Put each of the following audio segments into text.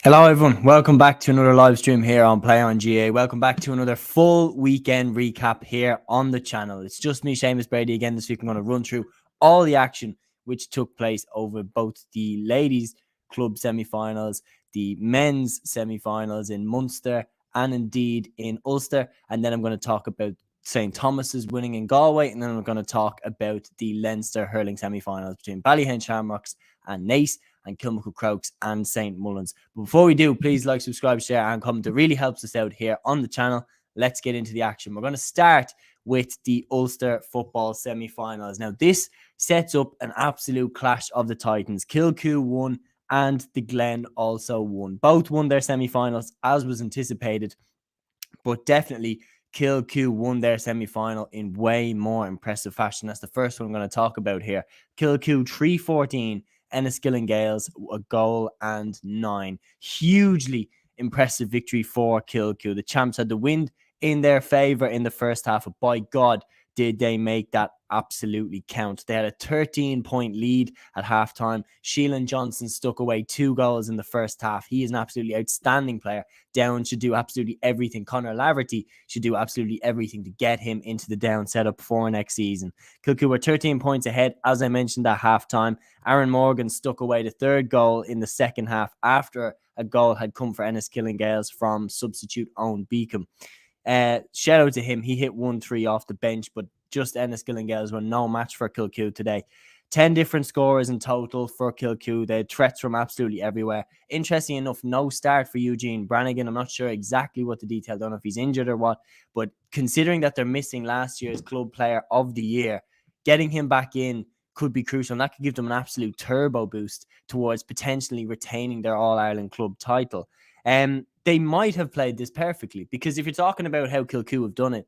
Hello everyone, welcome back to another live stream here on Play on GAA. Welcome back to another full weekend recap here on the channel. It's just me, Seamus Brady, again this week. I'm going to run through all the action which took place over both the ladies club semi-finals, the men's semi-finals in Munster and indeed in Ulster. And then I'm going to talk about St. Thomas's winning in Galway, and then I'm going to talk about the Leinster Hurling Semi Finals between Ballyhane Shamrocks and Naas, and Kilmacud Crokes and St. Mullins. But before we do, please like, subscribe, share, and comment. It really helps us out here on the channel. Let's get into the action. We're going to start with the Ulster Football Semi Finals. Now, this sets up an absolute clash of the Titans. Kilcoo won and the Glen also won. Both won their semi finals as was anticipated, but definitely Kilcoo won their semi-final in way more impressive fashion. That's the first one I'm going to talk about here. Kilcoo 3-14, Enniskillen Gaels a goal and 9. Hugely impressive victory for Kilcoo. The champs had the wind in their favour in the first half, but by God, did they make that absolutely count. They had a 13-point lead at halftime. Sheelan Johnson stuck away 2 goals in the first half. He is an absolutely outstanding player. Down should do absolutely everything. Conor Laverty should do absolutely everything to get him into the Down setup for next season. Kilcoo were 13 points ahead, as I mentioned, at halftime. Aaron Morgan stuck away the 3rd goal in the second half after a goal had come for Enniskillen Gaels from substitute Owen Beacom. Shout out to him. He hit 1-3 off the bench, but just Enniskillen Gaels were no match for Kilcoo today. 10 different scorers in total for Kilcoo. They had threats from absolutely everywhere. Interesting enough, no start for Eugene Brannigan. I'm not sure exactly what the detail. I don't know if he's injured or what, but considering that they're missing last year's club player of the year, getting him back in could be crucial, and that could give them an absolute turbo boost towards potentially retaining their All-Ireland club title. They might have played this perfectly, because if you're talking about how Kilcoo have done it,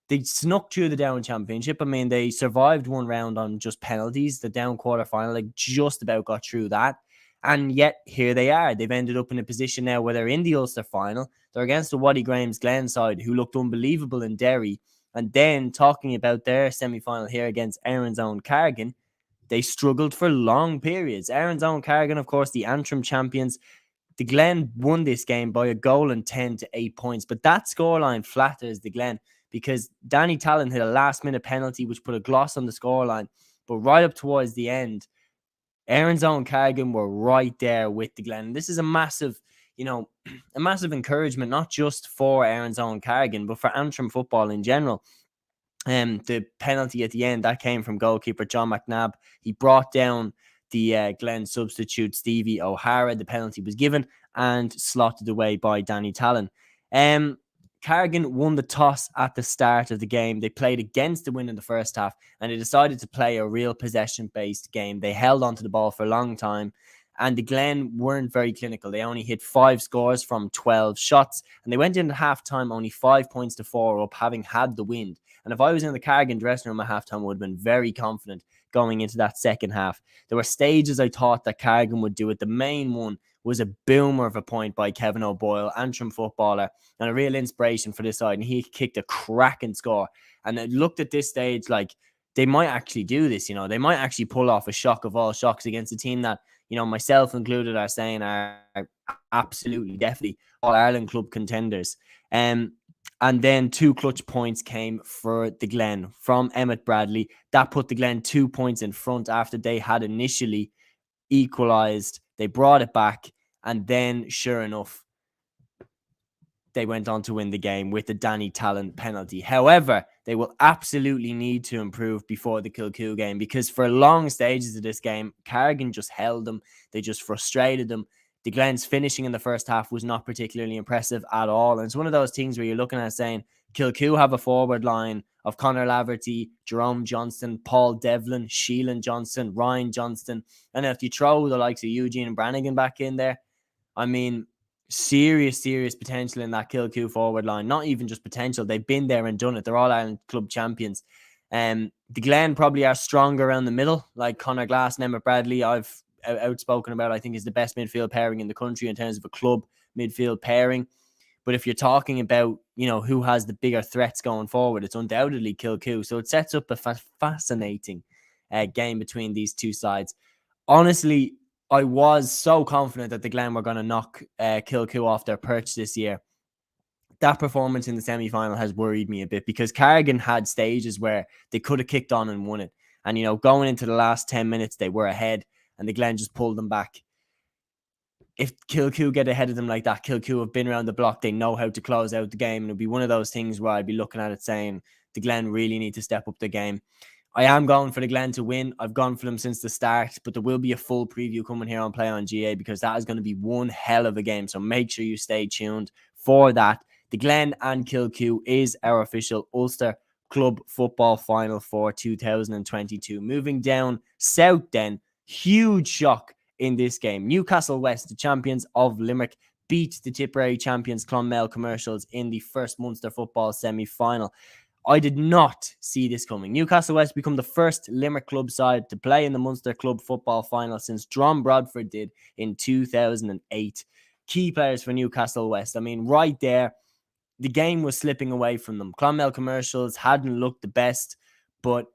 they snuck through the Down Championship. I mean, they survived one round on just penalties. The Down quarterfinal, like, just about got through that. And yet, here they are. They've ended up in a position now where they're in the Ulster final. They're against the Waddy Graham's Glen side, who looked unbelievable in Derry. And then, talking about their semi-final here against Aaron's own Carrigan, they struggled for long periods. Aaron's own Carrigan, of course, the Antrim champions. The Glen won this game by a goal and 10 to 8 points. But that scoreline flatters the Glen, because Danny Talon hit a last-minute penalty which put a gloss on the scoreline. But right up towards the end, Aaron's own Carrigan were right there with the Glen. This is a massive, a massive encouragement, not just for Aaron's own Carrigan, but for Antrim football in general. The penalty at the end, that came from goalkeeper John McNabb. He brought down the Glen substitute Stevie O'Hara. The penalty was given and slotted away by Danny Talon. Carrigan won the toss at the start of the game. They played against the win in the first half, and they decided to play a real possession-based game. They held onto the ball for a long time, and the Glen weren't very clinical. They only hit 5 scores from 12 shots, and they went into halftime only 5 points to 4 up, having had the wind. And if I was in the Carrigan dressing room at halftime, I would have been very confident going into that second half. There were stages I thought that Carrigan would do it. The main one was a boomer of a point by Kevin O'Boyle, Antrim footballer, and a real inspiration for this side. And he kicked a cracking score. And it looked at this stage like they might actually do this. They might actually pull off a shock of all shocks against a team that, myself included, are saying are absolutely, definitely All-Ireland club contenders. And then 2 clutch points came for the Glen from Emmett Bradley. That put the Glen 2 points in front after they had initially equalised. They brought it back, and then, sure enough, they went on to win the game with the Danny Talon penalty. However, they will absolutely need to improve before the Kilcoo game, because for long stages of this game, Carrigan just held them. They just frustrated them. The Glen's finishing in the first half was not particularly impressive at all. And it's one of those things where you're looking at saying, Kilcoo have a forward line of Conor Laverty, Jerome Johnston, Paul Devlin, Sheelan Johnson, Ryan Johnston. And if you throw the likes of Eugene and Brannigan back in there, I mean, serious potential in that Kilcoo forward line. Not even just potential. They've been there and done it. They're All-Ireland club champions. The Glen probably are stronger around the middle, like Conor Glass and Emmett Bradley. I've outspoken about, I think, is the best midfield pairing in the country in terms of a club midfield pairing. But if you're talking about, who has the bigger threats going forward, it's undoubtedly Kilcoo. So it sets up a fascinating game between these two sides. Honestly, I was so confident that the Glen were going to knock Kilcoo off their perch this year. That performance in the semi-final has worried me a bit because Carrigan had stages where they could have kicked on and won it. And, you know, going into the last 10 minutes, they were ahead and the Glen just pulled them back. If Kilcoo get ahead of them like that, Kilcoo have been around the block. They know how to close out the game. And it'll be one of those things where I'd be looking at it saying the Glen really need to step up the game. I am going for the Glen to win. I've gone for them since the start, but there will be a full preview coming here on Play on GA because that is going to be one hell of a game. So make sure you stay tuned for that. The Glen and Kilcoo is our official Ulster Club Football Final for 2022. Moving down south then, huge shock in this game. Newcastle West, the champions of Limerick, beat the Tipperary champions Clonmel Commercials in the first Munster Football Semi Final. I did not see this coming. Newcastle West become the first Limerick club side to play in the Munster Club Football Final since Drom Bradford did in 2008. Key players for Newcastle West. I mean, right there, the game was slipping away from them. Clonmel Commercials hadn't looked the best, but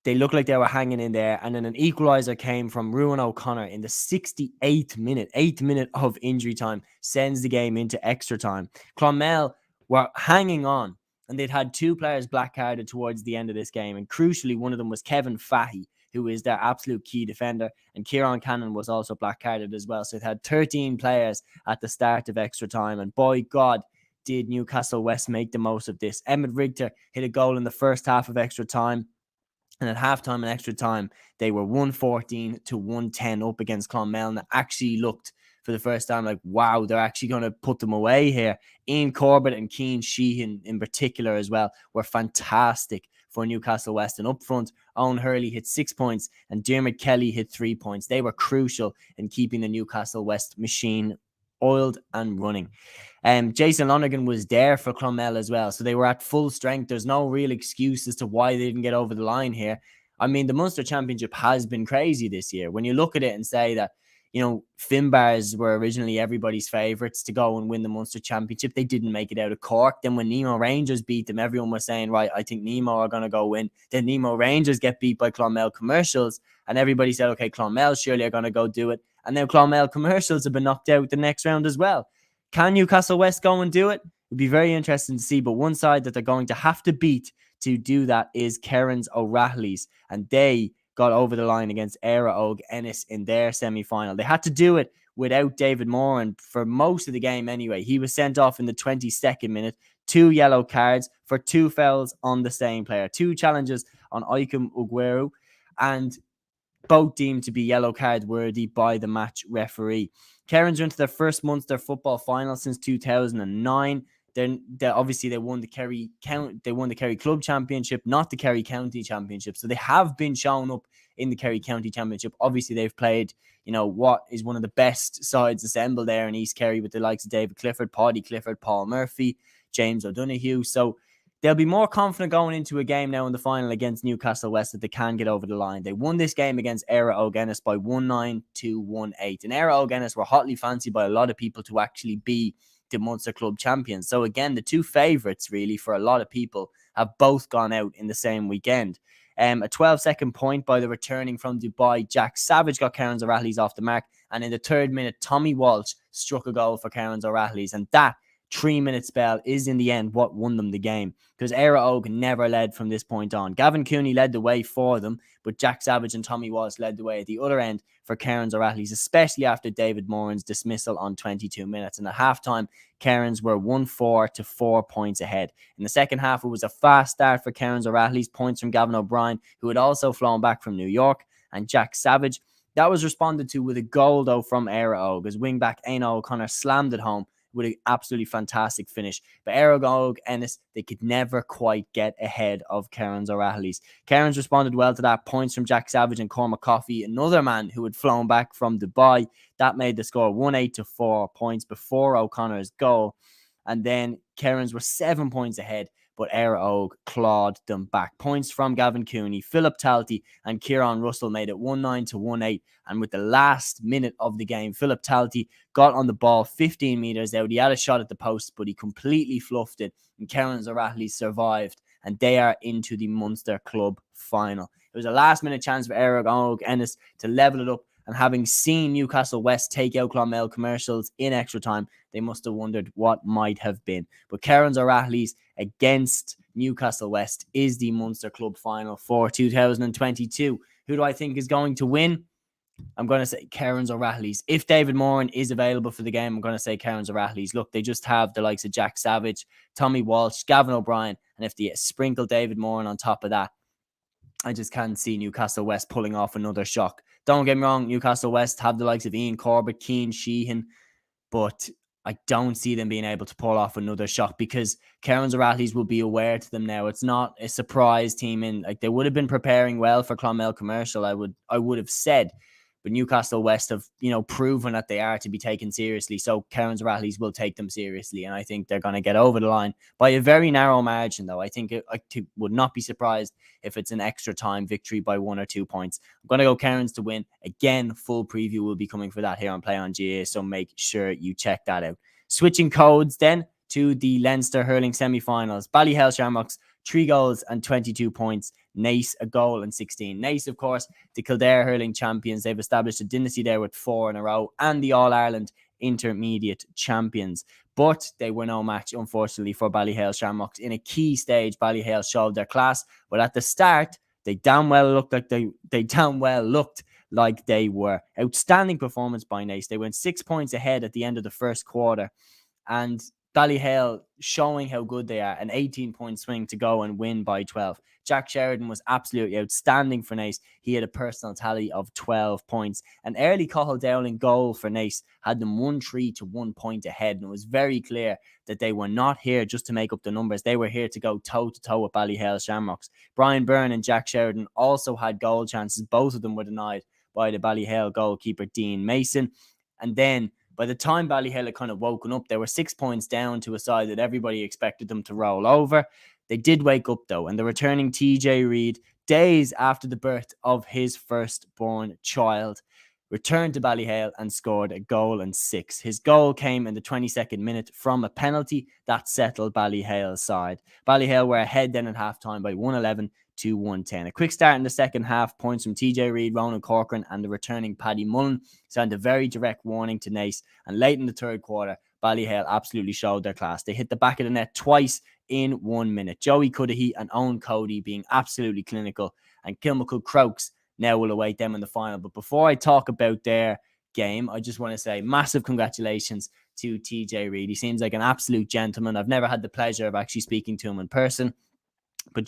they looked like they were hanging in there. And then an equaliser came from Ruan O'Connor in the 68th minute, 8th minute of injury time, sends the game into extra time. Clonmel were hanging on. And they'd had two players black-carded towards the end of this game. And crucially, one of them was Kevin Fahey, who is their absolute key defender. And Kieran Cannon was also black-carded as well. So it had 13 players at the start of extra time. And by God, did Newcastle West make the most of this. Emmett Richter hit a goal in the first half of extra time. And at halftime and extra time, they were 114 to 110 up against Clonmel. And it actually looked for the first time like, wow, they're actually going to put them away here. Ian Corbett and Cian Sheehan in particular as well were fantastic for Newcastle West. And up front, Owen Hurley hit 6 points and Dermot Kelly hit 3 points. They were crucial in keeping the Newcastle West machine oiled and running. Jason Lonergan was there for Clonmel as well. So they were at full strength. There's no real excuse as to why they didn't get over the line here. I mean, the Munster Championship has been crazy this year. When you look at it and say that, you know, Finbars were originally everybody's favourites to go and win the Munster Championship. They didn't make it out of Cork. Then when Nemo Rangers beat them, everyone was saying, right, I think Nemo are going to go win. Then Nemo Rangers get beat by Clonmel Commercials. And everybody said, okay, Clonmel surely are going to go do it. And now Clonmel Commercials have been knocked out the next round as well. Can Newcastle West go and do it? It'd be very interesting to see. But one side that they're going to have to beat to do that is Kerins O'Rahilly's. And they got over the line against Éire Óg Ennis in their semi-final. They had to do it without David Moore, and for most of the game anyway. He was sent off in the 22nd minute, 2 yellow cards for 2 fouls on the same player, 2 challenges on Ikem Ugweru, and both deemed to be yellow card worthy by the match referee. Kerins are into their first Munster Football Final since 2009. Obviously they won the Kerry Club Championship, not the Kerry County Championship. So they have been shown up in the Kerry County Championship. Obviously they've played, you know, what is one of the best sides assembled there in East Kerry with the likes of David Clifford, Paddy Clifford, Paul Murphy, James O'Donoghue. So they'll be more confident going into a game now in the final against Newcastle West that they can get over the line. They won this game against Éire Óg Ennis by 1-9 to 1-8. And Éire Óg Ennis were hotly fancied by a lot of people to actually be the Munster Club champions. So again, the two favourites really for a lot of people have both gone out in the same weekend. A 12-second point by the returning from Dubai, Jack Savage got Kerins O'Rahilly's off the mark. And in the 3rd minute, Tommy Walsh struck a goal for Kerins O'Rahilly's. And that 3-minute spell is in the end what won them the game, because Éire Óg never led from this point on. Gavin Cooney led the way for them, but Jack Savage and Tommy Walsh led the way at the other end for Kerins O'Rahilly's, especially after David Moran's dismissal on 22 minutes. And at halftime, Kerins were 1-4 to 4 points ahead. In the second half, it was a fast start for Kerins O'Rahilly's, points from Gavin O'Brien, who had also flown back from New York, and Jack Savage. That was responded to with a goal, though, from Éire Óg, as wingback Éanna O'Connor slammed it home with an absolutely fantastic finish. But Éire Óg Ennis, they could never quite get ahead of Kerins O'Rahilly's. Kerins responded well to that. Points from Jack Savage and Cormac Coffey, another man who had flown back from Dubai. That made the score 1-8 to 4 points before O'Connor's goal. And then Kerins were 7 points ahead, but Éire Óg clawed them back. Points from Gavin Cooney, Philip Talty, and Kieran Russell made it 1-9 to 1-8. And with the last minute of the game, Philip Talty got on the ball 15 metres out. He had a shot at the post, but he completely fluffed it. And Kerins O'Rahilly survived, and they are into the Munster Club final. It was a last-minute chance for Éire Óg Ennis to level it up And having seen Newcastle West take out Clonmel Commercials in extra time, they must have wondered what might have been. But Kerins O'Rahilly's against Newcastle West is the Munster Club final for 2022. Who do I think is going to win? I'm going to say Kerins O'Rahilly's. If David Moran is available for the game, I'm going to say Kerins O'Rahilly's. Look, they just have the likes of Jack Savage, Tommy Walsh, Gavin O'Brien, and if they sprinkle David Moran on top of that, I just can't see Newcastle West pulling off another shock. Don't get me wrong, Newcastle West have the likes of Ian Corbett, Keane Sheehan, but I don't see them being able to pull off another shock because Kerins O'Rahilly's will be aware to them now. It's not a surprise team in, like, they would have been preparing well for Clonmel Commercial, I would have said. But Newcastle West have, proven that they are to be taken seriously. So Kerins O'Rahilly's will take them seriously. And I think they're going to get over the line by a very narrow margin, though. I think I would not be surprised if it's an extra time victory by 1 or 2 points. I'm going to go Kerins to win. Again, full preview will be coming for that here on Play on GAA. So make sure you check that out. Switching codes then to the Leinster Hurling Semi Finals. Ballyhale Shamrocks, 3 goals and 22 points. Naas, a goal and 16. Naas, of course, the Kildare hurling champions. They've established a dynasty there with 4 in a row, and the All-Ireland intermediate champions. But they were no match, unfortunately, for Ballyhale Shamrocks. In a key stage, Ballyhale showed their class, but at the start, they damn well looked like they were. Outstanding performance by Naas. They went 6 points ahead at the end of the first quarter, and Ballyhale showing how good they are. An 18-point swing to go and win by 12. Jack Sheridan was absolutely outstanding for Naas. He had a personal tally of 12 points. An early Cathal Dowling goal for Naas had them 1-3 to 1 point ahead. And it was very clear that they were not here just to make up the numbers. They were here to go toe-to-toe with Ballyhale Shamrocks. Brian Byrne and Jack Sheridan also had goal chances. Both of them were denied by the Ballyhale goalkeeper, Dean Mason. And then by the time Ballyhale had kind of woken up, they were 6 points down to a side that everybody expected them to roll over. They did wake up, though, and the returning TJ Reid, days after the birth of his firstborn child, returned to Ballyhale and scored a goal and 6. His goal came in the 22nd minute from a penalty that settled Ballyhale's side. Ballyhale were ahead then at halftime by 111 to 110. A quick start in the second half, points from TJ Reid, Ronan Corcoran, and the returning Paddy Mullen sent a very direct warning to Naas. And late in the third quarter, Ballyhale absolutely showed their class. They hit the back of the net twice in 1 minute. Joey Cudahy and Owen Cody being absolutely clinical, and Kilmacud Crokes now will await them in the final. But before I talk about their game, I just want to say massive congratulations to TJ Reid. He seems like an absolute gentleman. I've never had the pleasure of actually speaking to him in person, but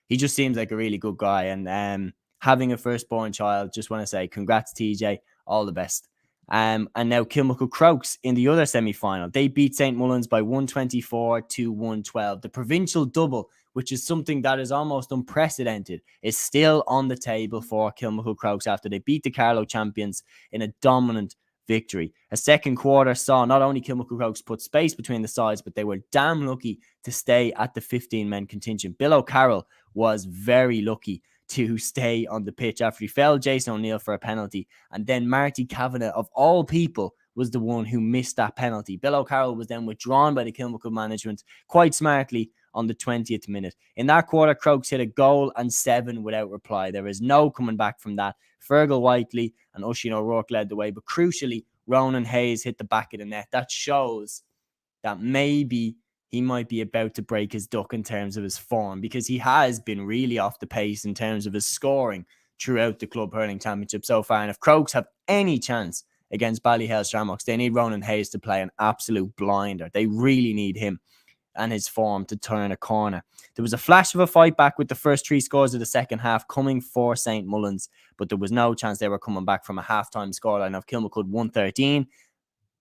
he just seems like a really good guy. And having a firstborn child, just want to say congrats, TJ. All the best. And now Kilmacud Crokes in the other semi-final. They beat St. Mullins by 124 to 112. The provincial double, which is something that is almost unprecedented, is still on the table for Kilmacud Crokes after they beat the Carlow champions in a dominant victory. A second quarter saw not only Kilmacud Crokes put space between the sides, but they were damn lucky to stay at the 15-men contingent. Bill O'Carroll was very lucky to stay on the pitch after he felled Jason O'Neill for a penalty. And then Marty Kavanagh, of all people, was the one who missed that penalty. Bill O'Carroll was then withdrawn by the Kilmacud management quite smartly on the 20th minute. In that quarter, Crokes hit a goal and 7 without reply. There is no coming back from that. Fergal Whiteley and Oisin O'Rourke led the way, but crucially, Ronan Hayes hit the back of the net. That shows that maybe he might be about to break his duck in terms of his form, because he has been really off the pace in terms of his scoring throughout the Club Hurling Championship so far. And if Crokes have any chance against Ballyhale Shamrocks, they need Ronan Hayes to play an absolute blinder. They really need him and his form to turn a corner. There was a flash of a fight back with the first 3 scores of the second half coming for St. Mullins, but there was no chance they were coming back from a halftime scoreline of Kilmacud 113,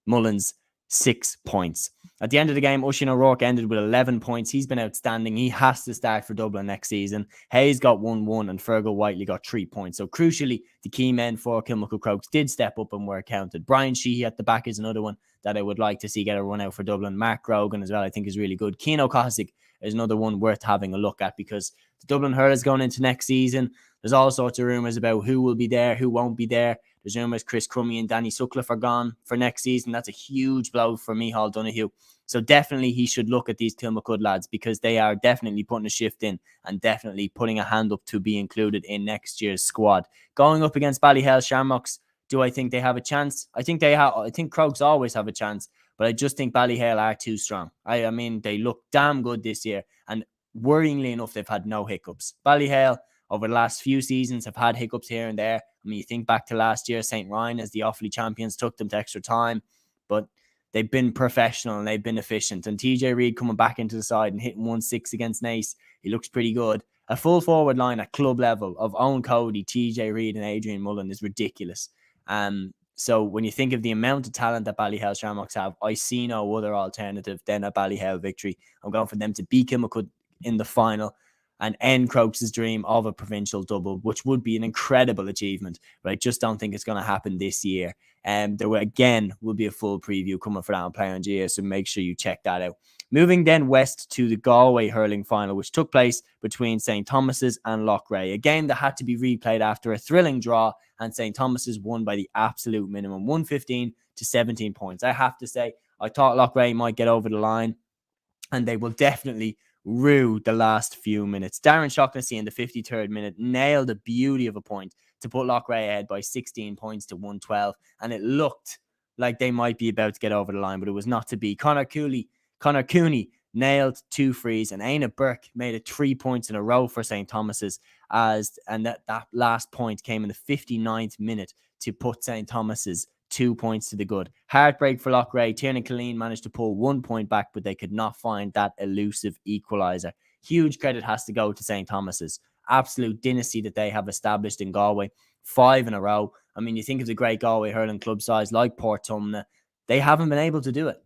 Mullins 6 points. At the end of the game, Oisin O'Rourke ended with 11 points. He's been outstanding. He has to start for Dublin next season. Hayes got 1-1 and Fergal Whiteley got 3 points. So crucially, the key men for Kilmacud Crokes did step up and were counted. Brian Sheehy at the back is another one that I would like to see get a run out for Dublin. Mark Grogan as well, I think, is really good. Cian O'Cossack is another one worth having a look at, because the Dublin Hurlers going into next season, there's all sorts of rumours about who will be there, who won't be there. There's rumours Chris Crummy and Danny Sutcliffe are gone for next season. That's a huge blow for Micheál Donoghue. So definitely he should look at these Kilmacud lads, because they are definitely putting a shift in and definitely putting a hand up to be included in next year's squad. Going up against Ballyhale Shamrocks, Do I think they have a chance? I think I think Crokes always have a chance, but I just think Ballyhale are too strong. I mean, they look damn good this year, and worryingly enough, they've had no hiccups. Ballyhale over the last few seasons have had hiccups here and there. I mean, you think back to last year, St. Ryan as the Offaly champions took them to extra time, but they've been professional and they've been efficient. And TJ Reid coming back into the side and hitting 1-6 against Naas, he looks pretty good. A full forward line at club level of Owen Cody, TJ Reid and Adrian Mullen is ridiculous. So when you think of the amount of talent that Ballyhale Shamrocks have, I see no other alternative than a Ballyhale victory. I'm going for them to beat Kilmacud in the final and end Crokes' dream of a provincial double, which would be an incredible achievement. But I just don't think it's going to happen this year. There will be a full preview coming for that on Play on GAA, so make sure you check that out. Moving then west to the Galway Hurling Final, which took place between St. Thomas's and Loughrea. A game that had to be replayed after a thrilling draw, and St. Thomas's won by the absolute minimum, 115 to 17 points. I have to say, I thought Loughrea might get over the line, and they will definitely rue the last few minutes. Darren Shaughnessy in the 53rd minute nailed a beauty of a point to put Loughrea ahead by 16 points to 112, and it looked like they might be about to get over the line, but it was not to be. Conor Cooney nailed 2 frees, and Aina Burke made it 3 points in a row for St. Thomas's, and that last point came in the 59th minute to put St. Thomas's 2 points to the good. Heartbreak for Loughrea. Tiernan Killeen managed to pull 1 point back, but they could not find that elusive equaliser. Huge credit has to go to St. Thomas's. Absolute dynasty that they have established in Galway. 5 in a row. I mean, you think of the great Galway hurling club sides like Portumna. They haven't been able to do it.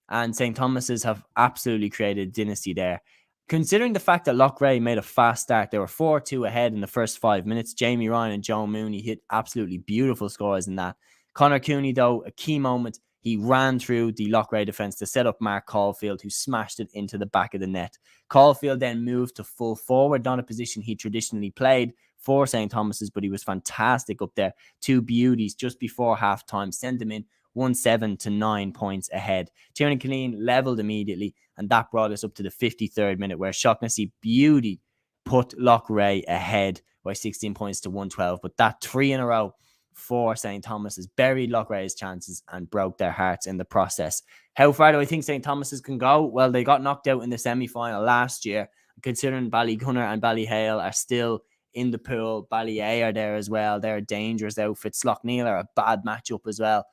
And St. Thomas's have absolutely created a dynasty there. Considering the fact that Loughrea made a fast start, they were 4-2 ahead in the first 5 minutes. Jamie Ryan and Joe Mooney hit absolutely beautiful scores in that. Conor Cooney, though, a key moment, he ran through the Loughrea defence to set up Mark Caulfield, who smashed it into the back of the net. Caulfield then moved to full forward, not a position he traditionally played for St. Thomas's, but he was fantastic up there. 2 beauties just before half-time, sent them in 1-7 to 9 points ahead. Tiernan Killeen levelled immediately, and that brought us up to the 53rd minute, where Shaughnessy beauty put Loughrea ahead by 16 points to 112. But that 3 in a row for St. Thomas's buried Loughrea's chances and broke their hearts in the process. How far do I think St. Thomas's can go? Well, they got knocked out in the semi-final last year. Considering Ballygunner and Ballyhale are still in the pool, Ballya are there as well. They're a dangerous outfit. Slough-Neil are a bad matchup as well.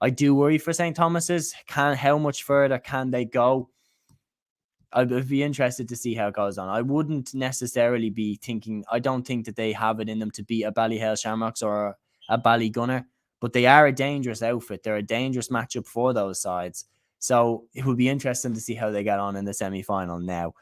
I do worry for St. Thomas's. How much further can they go? I'd be interested to see how it goes on. I wouldn't necessarily be thinking, I don't think that they have it in them to beat a Ballyhale Shamrocks or a Ballygunner, but they are a dangerous outfit. They're a dangerous matchup for those sides. So it will be interesting to see how they get on in the semi-final now.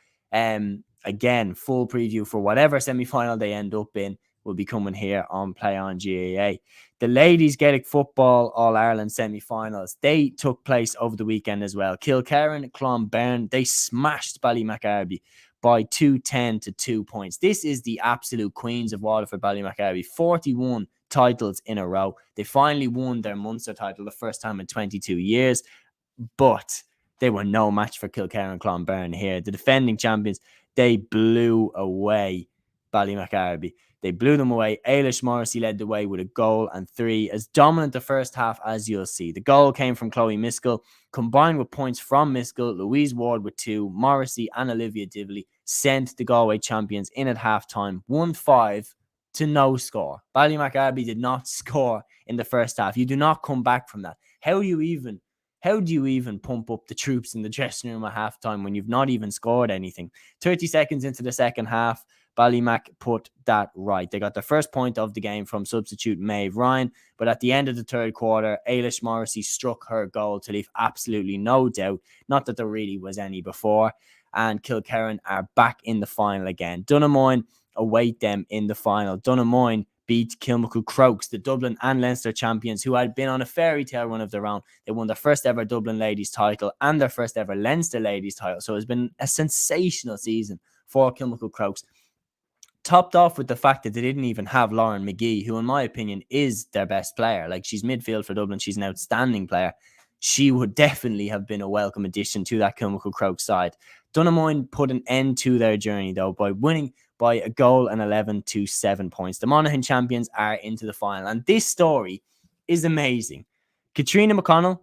Again, full preview for whatever semi-final they end up in will be coming here on Play on GAA. The ladies Gaelic Football All-Ireland semi-finals, they took place over the weekend as well. Kilkerran, Clonberne, they smashed Ballymacarby by 210 to 2 points. This is the absolute queens of Waterford, Ballymacarby. 41 titles in a row. They finally won their Munster title the first time in 22 years, but they were no match for Kilkerran and Clonberne here. The defending champions, they blew away Ballymacarby. They blew them away. Ailish Morrissey led the way with a goal and 3. As dominant the first half as you'll see. The goal came from Chloe Miskell, combined with points from Miskell, Louise Ward with 2, Morrissey and Olivia Divley sent the Galway champions in at half-time, 1-5 to no score. Ballymacarby did not score in the first half. You do not come back from that. How do you even pump up the troops in the dressing room at halftime when you've not even scored anything? 30 seconds into the second half, Ballymac put that right. They got their first point of the game from substitute Maeve Ryan, but at the end of the third quarter, Ailish Morrissey struck her goal to leave absolutely no doubt, not that there really was any before, and Kilkerran are back in the final again. Donamoyne await them in the final. Donamoyne beat Kilmacud Crokes, the Dublin and Leinster champions, who had been on a fairy tale run of their own. They won their first ever Dublin ladies title and their first ever Leinster ladies title. So it's been a sensational season for Kilmacud Crokes. Topped off with the fact that they didn't even have Lauren McGee, who in my opinion is their best player. Like, she's midfield for Dublin. She's an outstanding player. She would definitely have been a welcome addition to that Kilmacud Crokes side. Donamoyne put an end to their journey though by winning by a goal and 11 to 7 points. The Monaghan champions are into the final. And this story is amazing. Katrina McConnell,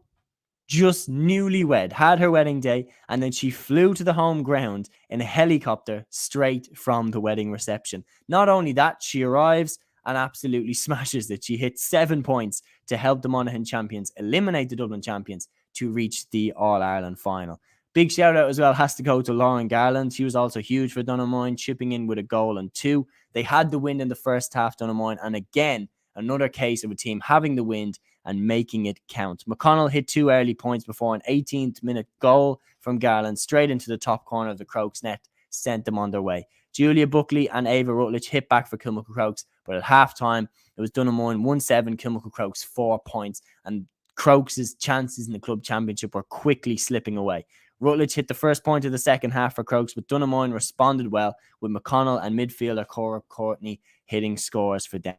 just newlywed, had her wedding day, and then she flew to the home ground in a helicopter straight from the wedding reception. Not only that, she arrives and absolutely smashes it. She hit 7 points to help the Monaghan champions eliminate the Dublin champions to reach the All-Ireland final. Big shout out as well has to go to Lauren Garland. She was also huge for Donaghmoyne, chipping in with a goal and 2. They had the win in the first half, Donaghmoyne, and again, another case of a team having the wind and making it count. McConnell hit 2 early points before an 18th minute goal from Garland straight into the top corner of the Crokes net, sent them on their way. Julia Buckley and Ava Rutledge hit back for Kilmuckle Crokes, but at half-time, it was Donaghmoyne 1-7, Kilmuckle Crokes 4 points, and Crokes' chances in the club championship were quickly slipping away. Rutledge hit the first point of the second half for Crokes, but Donaghmoyne responded well, with McConnell and midfielder Cora Courtney hitting scores for them.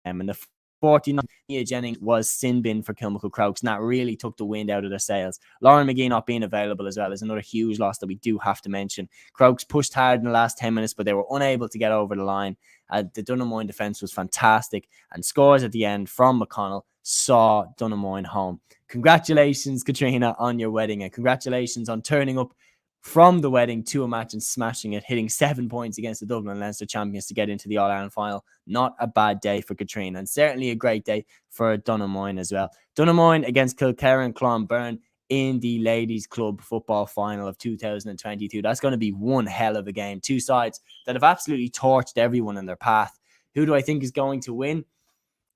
And the 49 Nia Jennings was sin bin for Kilmuckle Crokes, and that really took the wind out of their sails. Lauren McGee not being available as well is another huge loss that we do have to mention. Crokes pushed hard in the last 10 minutes, but they were unable to get over the line. The Donaghmoyne defence was fantastic, and scores at the end from McConnell saw Donaghmoyne home. Congratulations, Katrina, on your wedding, and congratulations on turning up from the wedding to a match and smashing it, hitting 7 points against the Dublin and Leinster champions to get into the All-Ireland final. Not a bad day for Katrina, and certainly a great day for Donaghmoyne as well. Donaghmoyne against Kilkerran Clonberne in the Ladies Club Football Final of 2022. That's going to be one hell of a game. Two sides that have absolutely torched everyone in their path. Who do I think is going to win?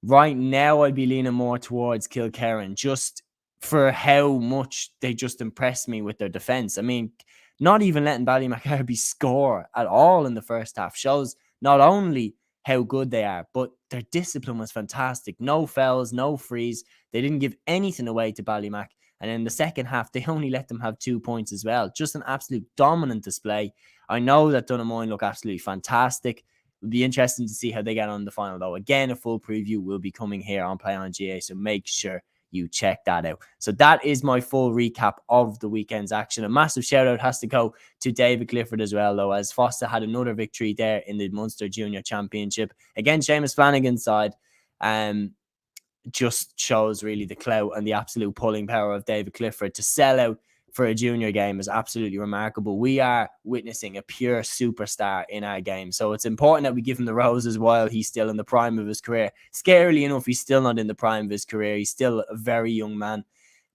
Right now, I'd be leaning more towards Kilkerran, just for how much they just impressed me with their defence. I mean, not even letting Ballymacarbie score at all in the first half shows not only how good they are, but their discipline was fantastic. No fouls, no frees. They didn't give anything away to Ballymac. And in the second half, they only let them have 2 points as well. Just an absolute dominant display. I know that Donaghmoyne look absolutely fantastic. It'll be interesting to see how they get on in the final, though. Again, a full preview will be coming here on Play on GA, so make sure you check that out. So that is my full recap of the weekend's action. A massive shout out has to go to David Clifford as well, though, as Foster had another victory there in the Munster Junior Championship. Again, Seamus Flanagan's side just shows really the clout and the absolute pulling power of David Clifford. To sell out for a junior game is absolutely remarkable. We are witnessing a pure superstar in our game, so it's important that we give him the roses while he's still in the prime of his career. Scarily enough, he's still not in the prime of his career. He's still a very young man,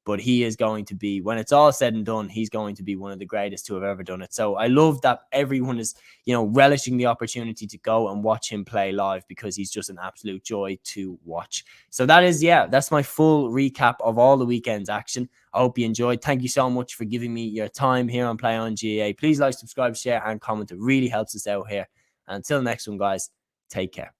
but he is going to be, when it's all said and done, he's going to be one of the greatest to have ever done it. So I love that everyone is, relishing the opportunity to go and watch him play live, because he's just an absolute joy to watch. So that's my full recap of all the weekend's action. I hope you enjoyed. Thank you so much for giving me your time here on Play on GAA. Please like, subscribe, share, and comment. It really helps us out here. And until next one, guys, take care.